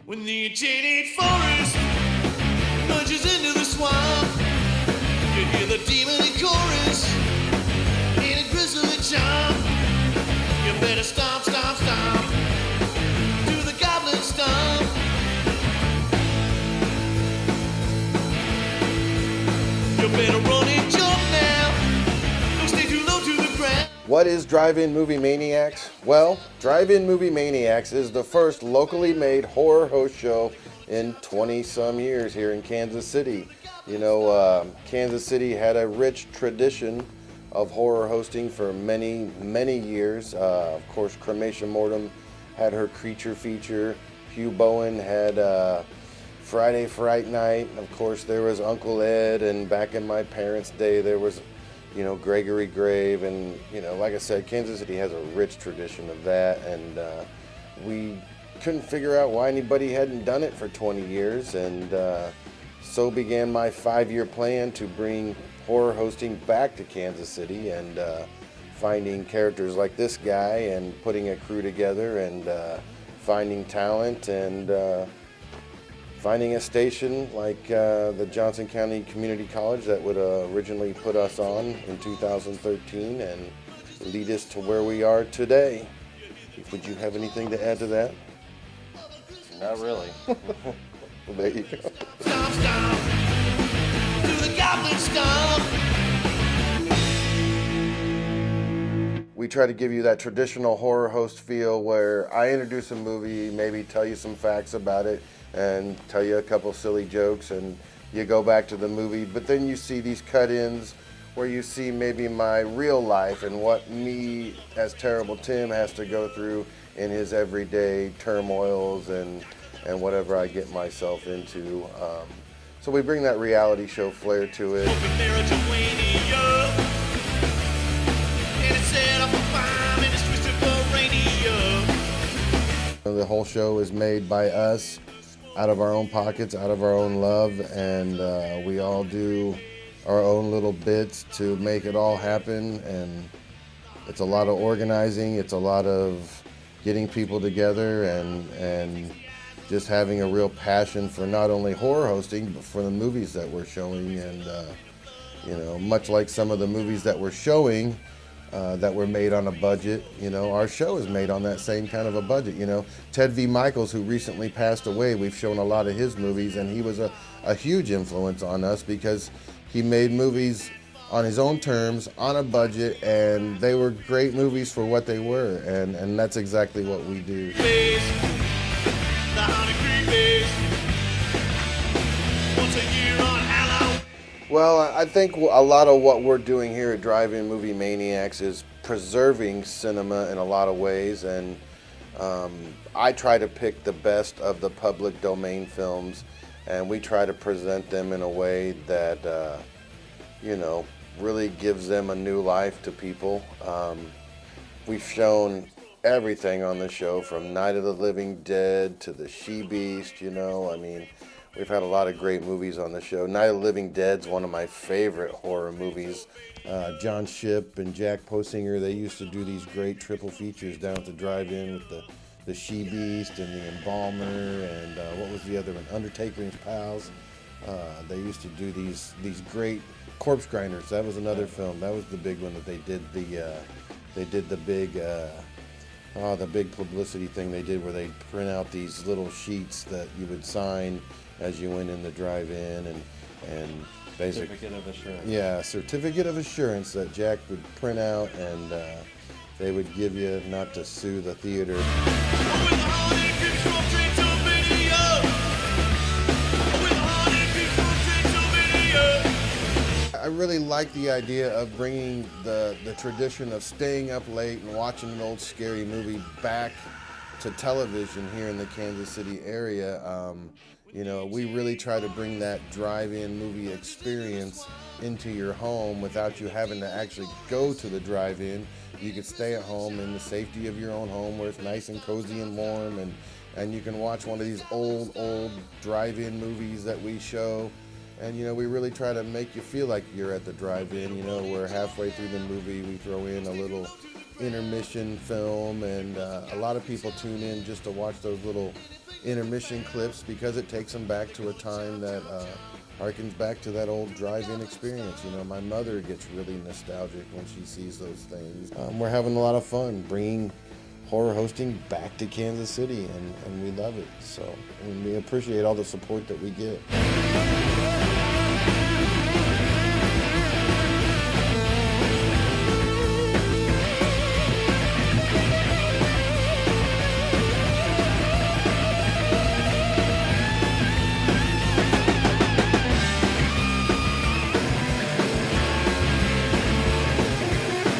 When the enchanted forest plunges into the swamp, you hear the demon in chorus in a grisly chomp. You better stomp, stomp, stomp, do the goblin stomp. You better run and jump now, don't stay too low to the ground. What is Drive-In Movie Maniacs? Well, Drive-In Movie Maniacs is the first locally made horror host show in 20-some years here in Kansas City. You know, Kansas City had a rich tradition of horror hosting for many, many years. Of course, Cremation Mortem had her creature feature. Hugh Bowen had Friday Fright Night. Of course, there was Uncle Ed, and back in my parents' day, there was, you know, Gregory Grave, and, you know, like I said, Kansas City has a rich tradition of that, and we couldn't figure out why anybody hadn't done it for 20 years, and so began my 5-year plan to bring horror hosting back to Kansas City, and finding characters like this guy, and putting a crew together, and finding talent, and finding a station like the Johnson County Community College that would originally put us on in 2013 and lead us to where we are today. Would you have anything to add to that? Not really. Well, there you go. Stomp, stomp, do the goblin stomp. We try to give you that traditional horror host feel where I introduce a movie, maybe tell you some facts about it, and tell you a couple silly jokes, and you go back to the movie, but then you see these cut-ins where you see maybe my real life and what me as Terrible Tim has to go through in his everyday turmoils and whatever I get myself into. So we bring that reality show flair to it. Open Meritowania, and it's set up a bomb, and it's twisted Borania. The whole show is made by us, out of our own pockets, out of our own love, and we all do our own little bits to make it all happen. And it's a lot of organizing, it's a lot of getting people together, and just having a real passion for not only horror hosting, but for the movies that we're showing. And you know, much like some of the movies that we're showing that were made on a budget, you know, our show is made on that same kind of a budget. You know, Ted V. Michaels, who recently passed away, we've shown a lot of his movies, and he was a huge influence on us because he made movies on his own terms, on a budget, and they were great movies for what they were, and that's exactly what we do. The Honey Creek Base, once a year on Halloween. Well, I think a lot of what we're doing here at Drive-In Movie Maniacs is preserving cinema in a lot of ways, and I try to pick the best of the public domain films, and we try to present them in a way that, you know, really gives them a new life to people. We've shown everything on the show, from Night of the Living Dead to The She-Beast, you know. I mean, we've had a lot of great movies on the show. Night of the Living Dead's one of my favorite horror movies. John Shipp and Jack Posinger, they used to do these great triple features down at the drive-in with the She-Beast and the Embalmer, and what was the other one? Undertaker and his pals. They used to do these great Corpse Grinders. That was another film. That was the big one that they did the big publicity thing they did, where they print out these little sheets that you would sign as you went in the drive-in, and basically Certificate of assurance. Yeah, certificate of assurance that Jack would print out, and they would give you, not to sue the theater. With the Honey Creek from Transylvania. With the Honey Creek from Transylvania. I really like the idea of bringing the tradition of staying up late and watching an old scary movie back to television here in the Kansas City area. You know, we really try to bring that drive-in movie experience into your home without you having to actually go to the drive-in. You could stay at home in the safety of your own home, where it's nice and cozy and warm, and you can watch one of these old drive-in movies that we show. And, you know, we really try to make you feel like you're at the drive-in. You know, we're halfway through the movie, we throw in a little intermission film, and a lot of people tune in just to watch those little intermission clips because it takes them back to a time that harkens back to that old drive-in experience. You know, my mother gets really nostalgic when she sees those things. We're having a lot of fun bringing horror hosting back to Kansas City, and we love it. So, and we appreciate all the support that we get.